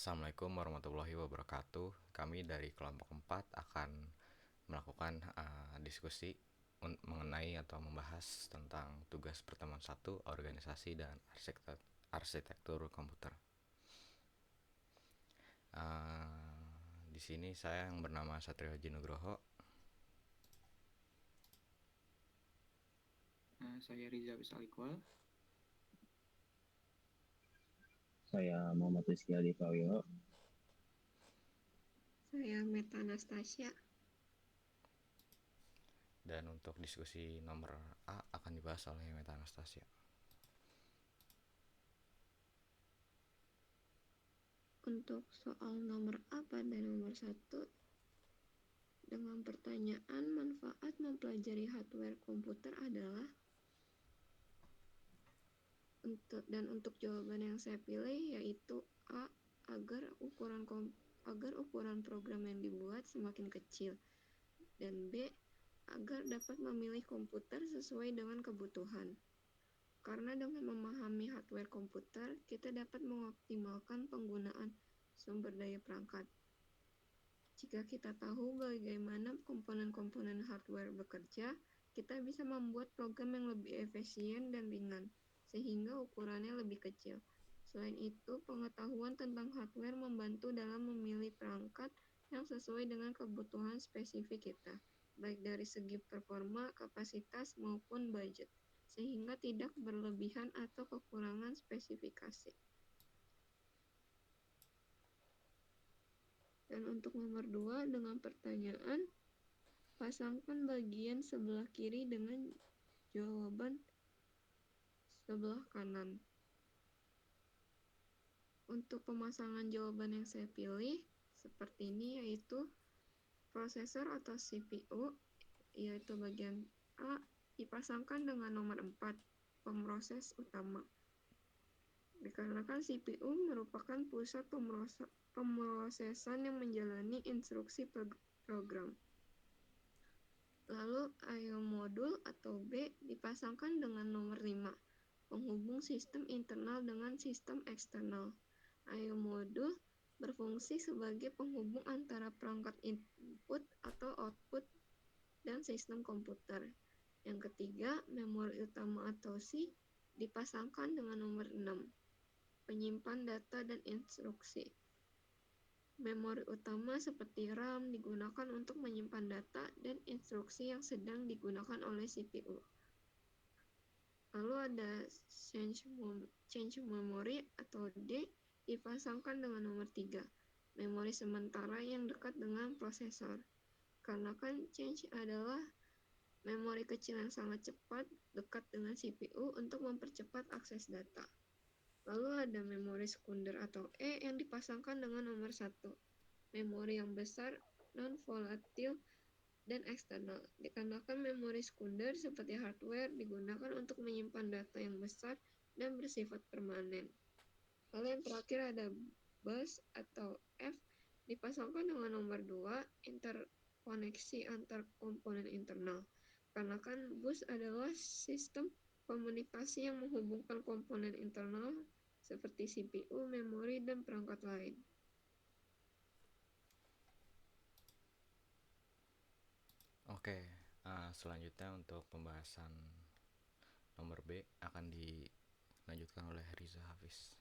Assalamualaikum warahmatullahi wabarakatuh. Kami dari kelompok 4 akan melakukan diskusi mengenai atau membahas tentang tugas pertemuan 1 organisasi dan arsitektur komputer. Di sini saya yang bernama Satrio Haji Nugroho. Saya Riza Bisalikwal. Saya Muhammad Rizky Adi Prawiro. Saya Meta Anastasia. Dan untuk diskusi nomor A akan dibahas oleh Meta Anastasia. Untuk soal nomor A pada nomor 1, dengan pertanyaan manfaat mempelajari hardware komputer adalah, untuk jawaban yang saya pilih yaitu A, agar ukuran program yang dibuat semakin kecil, dan B, agar dapat memilih komputer sesuai dengan kebutuhan. Karena dengan memahami hardware komputer, kita dapat mengoptimalkan penggunaan sumber daya perangkat. Jika kita tahu bagaimana komponen-komponen hardware bekerja, kita bisa membuat program yang lebih efisien dan ringan, sehingga ukurannya lebih kecil. Selain itu, pengetahuan tentang hardware membantu dalam memilih perangkat yang sesuai dengan kebutuhan spesifik kita, baik dari segi performa, kapasitas, maupun budget, sehingga tidak berlebihan atau kekurangan spesifikasi. Dan untuk nomor 2, dengan pertanyaan, pasangkan bagian sebelah kiri dengan jawaban sebelah kanan. Untuk pemasangan jawaban yang saya pilih seperti ini, yaitu prosesor atau CPU, yaitu bagian A, dipasangkan dengan nomor 4, pemroses utama. Dikarenakan CPU merupakan pusat pemrosesan yang menjalani instruksi program. Lalu I/O modul atau B dipasangkan dengan nomor 5, penghubung sistem internal dengan sistem eksternal. I/O modul berfungsi sebagai penghubung antara perangkat input atau output dan sistem komputer. Yang ketiga, memori utama atau C dipasangkan dengan nomor 6, penyimpan data dan instruksi. Memori utama seperti RAM digunakan untuk menyimpan data dan instruksi yang sedang digunakan oleh CPU. Lalu ada change memory atau D dipasangkan dengan nomor 3, memori sementara yang dekat dengan prosesor. Karena kan change adalah memori kecil yang sangat cepat dekat dengan CPU untuk mempercepat akses data. Lalu ada memori sekunder atau E yang dipasangkan dengan nomor 1, memori yang besar, non-volatil, dan eksternal. Dikarenakan memori sekunder seperti hardware digunakan untuk menyimpan data yang besar dan bersifat permanen. Lalu yang terakhir ada bus atau F dipasangkan dengan nomor 2, interkoneksi antar komponen internal. Karena kan bus adalah sistem komunikasi yang menghubungkan komponen internal seperti CPU, memori, dan perangkat lain. Oke, selanjutnya untuk pembahasan nomor B akan dilanjutkan oleh Riza Hafiz.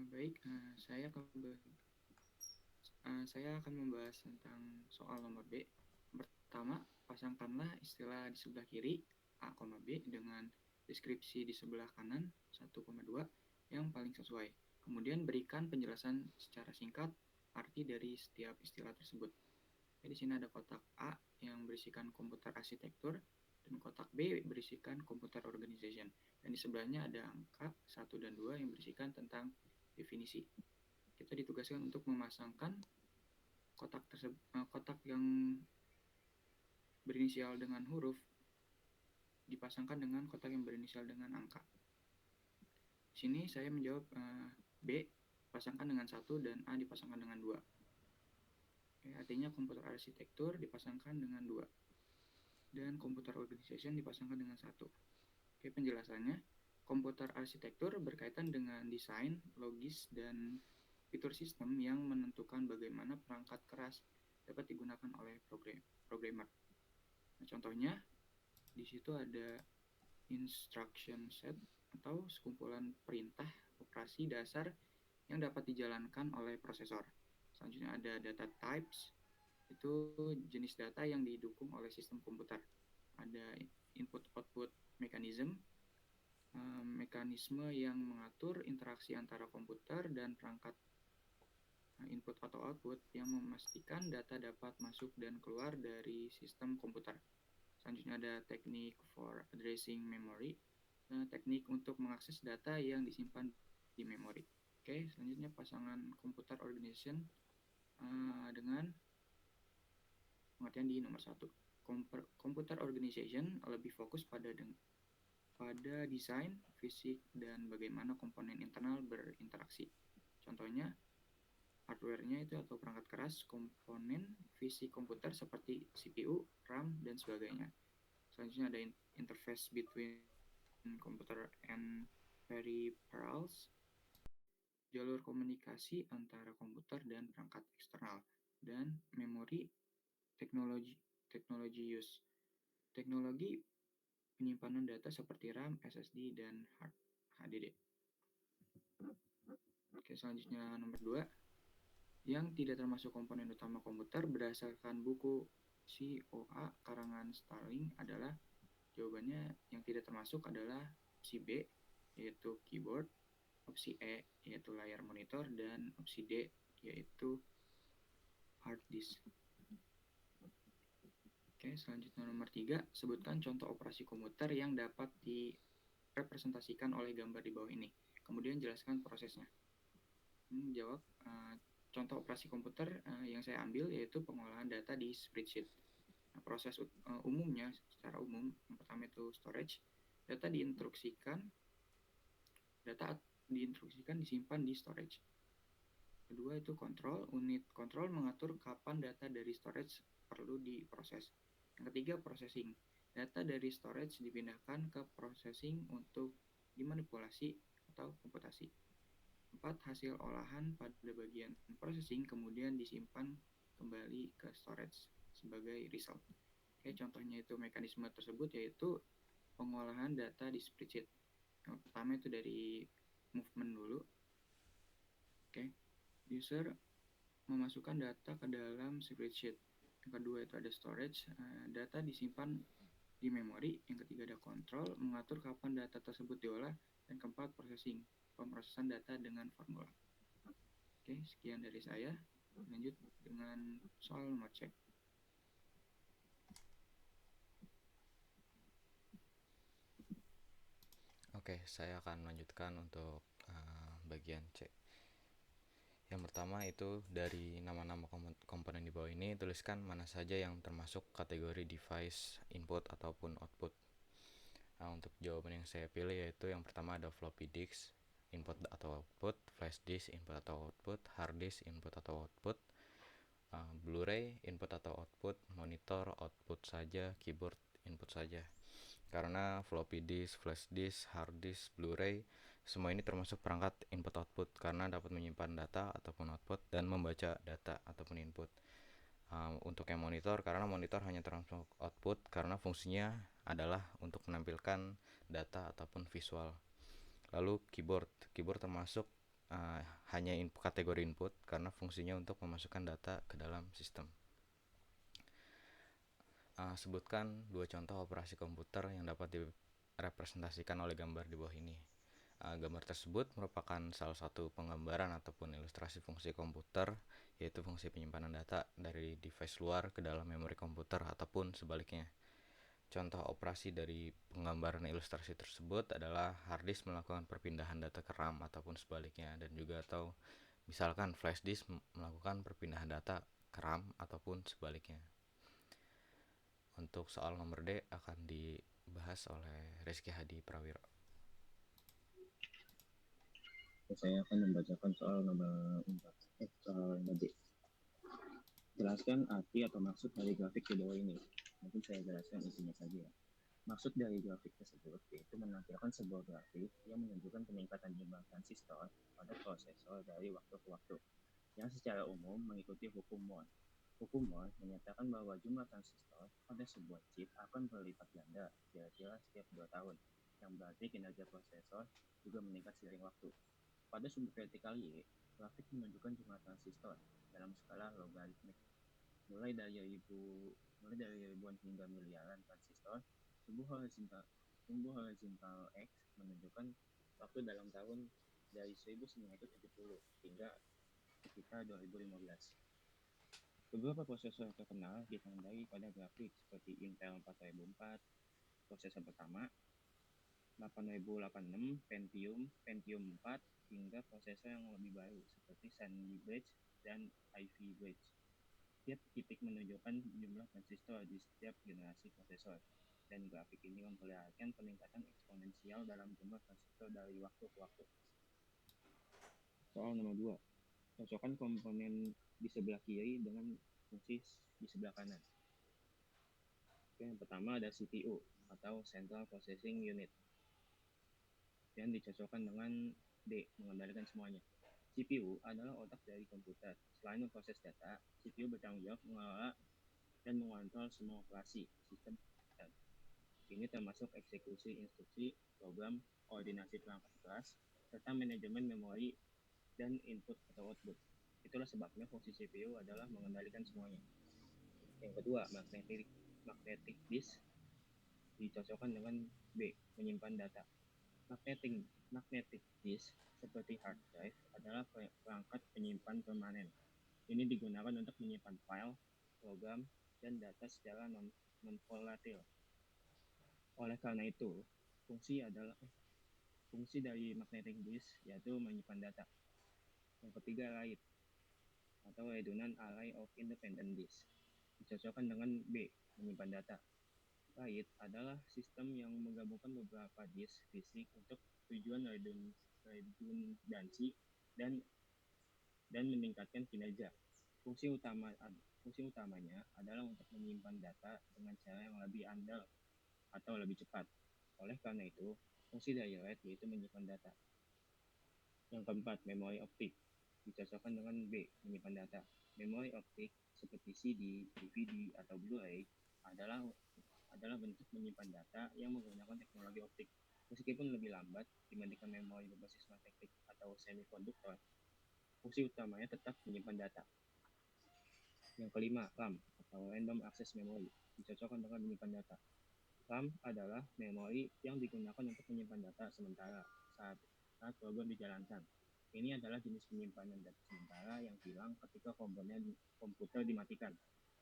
Baik, saya akan membahas tentang soal nomor B. Pertama, pasangkanlah istilah di sebelah kiri A, B dengan deskripsi di sebelah kanan 1,2 yang paling sesuai. Kemudian berikan penjelasan secara singkat arti dari setiap istilah tersebut. Di sini ada kotak A yang berisikan komputer arsitektur dan kotak B berisikan komputer organization. Dan di sebelahnya ada angka 1 dan 2 yang berisikan tentang definisi. Kita ditugaskan untuk memasangkan kotak yang berinisial dengan huruf dipasangkan dengan kotak yang berinisial dengan angka. Di sini saya menjawab B dipasangkan dengan 1 dan A dipasangkan dengan 2. Artinya komputer arsitektur dipasangkan dengan 2 dan komputer organization dipasangkan dengan 1. Penjelasannya, komputer arsitektur berkaitan dengan desain, logis, dan fitur sistem yang menentukan bagaimana perangkat keras dapat digunakan oleh programmer. Nah, contohnya di situ ada instruction set atau sekumpulan perintah operasi dasar yang dapat dijalankan oleh prosesor. Selanjutnya ada data types, itu jenis data yang didukung oleh sistem komputer. Ada input-output mechanism, mekanisme yang mengatur interaksi antara komputer dan perangkat input atau output yang memastikan data dapat masuk dan keluar dari sistem komputer. Selanjutnya ada teknik for addressing memory, teknik untuk mengakses data yang disimpan di memori. Oke, selanjutnya pasangan computer organization dengan pengertian di nomor 1. Computer organization lebih fokus pada desain, fisik, dan bagaimana komponen internal berinteraksi. Contohnya, hardware-nya itu atau perangkat keras, komponen fisik komputer seperti CPU, RAM, dan sebagainya. Selanjutnya ada interface between computer and peripherals, jalur komunikasi antara komputer dan perangkat eksternal, dan memory teknologi use. Teknologi penyimpanan data seperti RAM, SSD, dan HDD. Oke, selanjutnya nomor 2. Yang tidak termasuk komponen utama komputer berdasarkan buku COA karangan Starling adalah, jawabannya yang tidak termasuk adalah opsi B, yaitu keyboard, opsi E, yaitu layar monitor, dan opsi D, yaitu hard disk. Oke, selanjutnya nomor 3, sebutkan contoh operasi komputer yang dapat direpresentasikan oleh gambar di bawah ini. Kemudian jelaskan prosesnya. Jawab, contoh operasi komputer yang saya ambil yaitu pengolahan data di spreadsheet. Nah, proses umumnya, secara umum, yang pertama itu storage. Data diinstruksikan disimpan di storage. Kedua itu control, unit control mengatur kapan data dari storage perlu diproses. Yang ketiga, processing. Data dari storage dipindahkan ke processing untuk dimanipulasi atau komputasi. 4. Hasil olahan pada bagian processing kemudian disimpan kembali ke storage sebagai result. Oke, contohnya itu mekanisme tersebut yaitu pengolahan data di spreadsheet. Yang pertama itu dari movement dulu. Oke, user memasukkan data ke dalam spreadsheet. Yang kedua itu ada storage, data disimpan di memori. Yang ketiga ada control, mengatur kapan data tersebut diolah. Dan keempat, processing, pemrosesan data dengan formula. Oke, sekian dari saya. Lanjut dengan soal nomor C. Oke, saya akan melanjutkan untuk bagian C. Yang pertama itu dari nama-nama komponen di bawah ini, tuliskan mana saja yang termasuk kategori device input ataupun output. Nah, untuk jawaban yang saya pilih yaitu yang pertama ada floppy disk input atau output, flash disk input atau output, hard disk input atau output, Blu-ray input atau output, monitor output saja, keyboard input saja. Karena floppy disk, flash disk, hard disk, Blu-ray semua ini termasuk perangkat input output karena dapat menyimpan data ataupun output dan membaca data ataupun input. Untuk yang monitor, karena monitor hanya termasuk output karena fungsinya adalah untuk menampilkan data ataupun visual. Lalu keyboard termasuk hanya kategori input karena fungsinya untuk memasukkan data ke dalam sistem. Sebutkan 2 contoh operasi komputer yang dapat direpresentasikan oleh gambar di bawah ini. Gambar tersebut merupakan salah satu penggambaran ataupun ilustrasi fungsi komputer, yaitu fungsi penyimpanan data dari device luar ke dalam memori komputer ataupun sebaliknya. Contoh operasi dari penggambaran ilustrasi tersebut adalah hard disk melakukan perpindahan data ke RAM ataupun sebaliknya, dan juga atau misalkan flash disk melakukan perpindahan data ke RAM ataupun sebaliknya. Untuk soal nomor D akan dibahas oleh Rizky Hadi Prawiro. Saya akan membacakan soal nomor D. Jelaskan arti atau maksud dari grafik di bawah ini. Mungkin saya jelaskan isinya saja ya. Maksud dari grafik tersebut yaitu menampilkan sebuah grafik yang menunjukkan peningkatan jumlah transistor pada prosesor dari waktu ke waktu, yang secara umum mengikuti hukum Moore. Hukum Moore menyatakan bahwa jumlah transistor pada sebuah chip akan berlipat ganda kira-kira setiap 2 tahun, yang berarti kinerja prosesor juga meningkat seiring waktu. Pada sumber vertikal Y, grafik menunjukkan jumlah transistor dalam skala logaritmik, mulai dari ribuan hingga miliaran transistor. Sumbu horizontal X menunjukkan waktu dalam tahun dari 1970 hingga sekitar 2015. Beberapa prosesor terkenal ditandai pada grafik seperti Intel 4004, prosesor pertama, 8086, Pentium 4, hingga prosesor yang lebih baru seperti Sandy Bridge dan Ivy Bridge. Tiap titik menunjukkan jumlah transistor di setiap generasi prosesor, dan grafik ini memperlihatkan peningkatan eksponensial dalam jumlah transistor dari waktu ke waktu. Soal nomor 2. Cocokkan komponen di sebelah kiri dengan fungsi di sebelah kanan. Yang pertama ada CPU atau Central Processing Unit, yang dicocokkan dengan D, mengendalikan semuanya. CPU adalah otak dari komputer. Selain memproses data, CPU bertanggung jawab mengelola dan mengontrol semua operasi sistem komputer. Ini termasuk eksekusi instruksi, program, koordinasi perangkat keras, serta manajemen memori dan input atau output. Itulah sebabnya fungsi CPU adalah mengendalikan semuanya. Yang kedua, magnetic disk dicocokkan dengan B, menyimpan data. Magnetic disk seperti hard drive adalah perangkat penyimpan permanen. Ini digunakan untuk menyimpan file, program, dan data secara non-volatil. Oleh karena itu, fungsi dari magnetic disk yaitu menyimpan data. Yang ketiga, RAID atau Redundant Array of Independent Disk dicocokkan dengan B, menyimpan data. RAID adalah sistem yang menggabungkan beberapa disk fisik untuk tujuan redundansi dan meningkatkan kinerja. Fungsi utamanya adalah untuk menyimpan data dengan cara yang lebih andal atau lebih cepat. Oleh karena itu, fungsi dari RAID yaitu menyimpan data. Yang keempat, memori optik dicocokkan dengan B, menyimpan data. Memori optik seperti CD, DVD, atau Blu-ray adalah bentuk menyimpan data yang menggunakan teknologi optik. Meskipun lebih lambat dibandingkan memori berbasis magnetik atau semikonduktor, fungsi utamanya tetap menyimpan data. Yang kelima, RAM atau Random Access Memory dicocokkan dengan menyimpan data. RAM adalah memori yang digunakan untuk menyimpan data sementara saat program dijalankan. Ini adalah jenis penyimpanan data sementara yang hilang ketika komponen komputer dimatikan.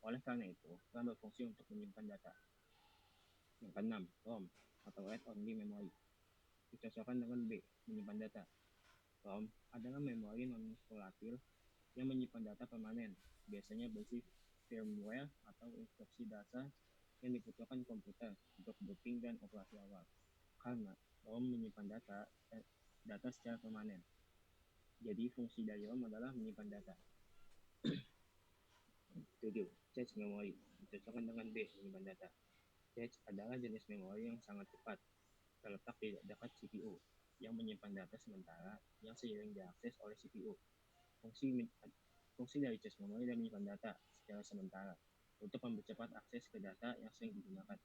Oleh karena itu, RAM berfungsi untuk menyimpan data. Yang keenam, ROM atau Read-Only Memory dicocokkan dengan B, menyimpan data. ROM adalah memori non-volatil yang menyimpan data permanen, biasanya berisi firmware atau instruksi dasar yang dibutuhkan komputer untuk booting dan operasi awal. Karena ROM menyimpan data secara permanen, jadi fungsi dari ROM adalah menyimpan data. 7. Cache memory dicocokkan dengan B, menyimpan data. Cache adalah jenis memori yang sangat cepat, terletak di dekat CPU, yang menyimpan data sementara yang seiring diakses oleh CPU. Fungsi dari cache memory dan menyimpan data secara sementara untuk mempercepat akses ke data yang sering digunakan.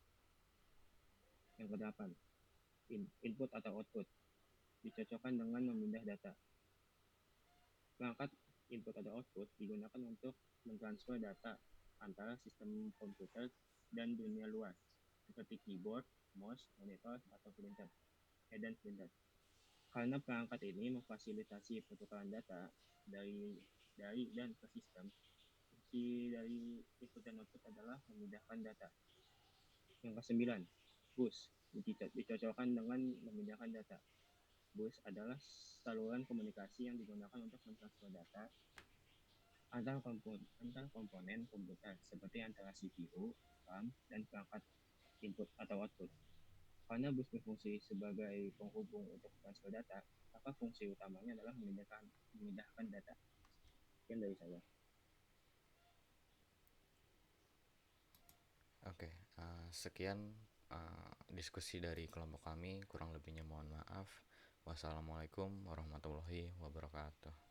Yang kedelapan, input atau output dicocokkan dengan memindah data. Perangkat input atau output digunakan untuk mentransfer data antara sistem komputer dan dunia luar, seperti keyboard, mouse, monitor, atau printer. Karena perangkat ini memfasilitasi pertukaran data dari dan ke sistem, fungsi dari input dan output adalah memindahkan data. Yang ke-9, bus dicocokkan dengan memindahkan data. Bus adalah saluran komunikasi yang digunakan untuk mentransfer data antar komponen komputer seperti antara CPU, RAM, dan perangkat input atau output. Karena bus berfungsi sebagai penghubung untuk transfer data, maka fungsi utamanya adalah memindahkan data. Sekian dari saya. Oke, sekian diskusi dari kelompok kami. Kurang lebihnya mohon maaf. Wassalamualaikum warahmatullahi wabarakatuh.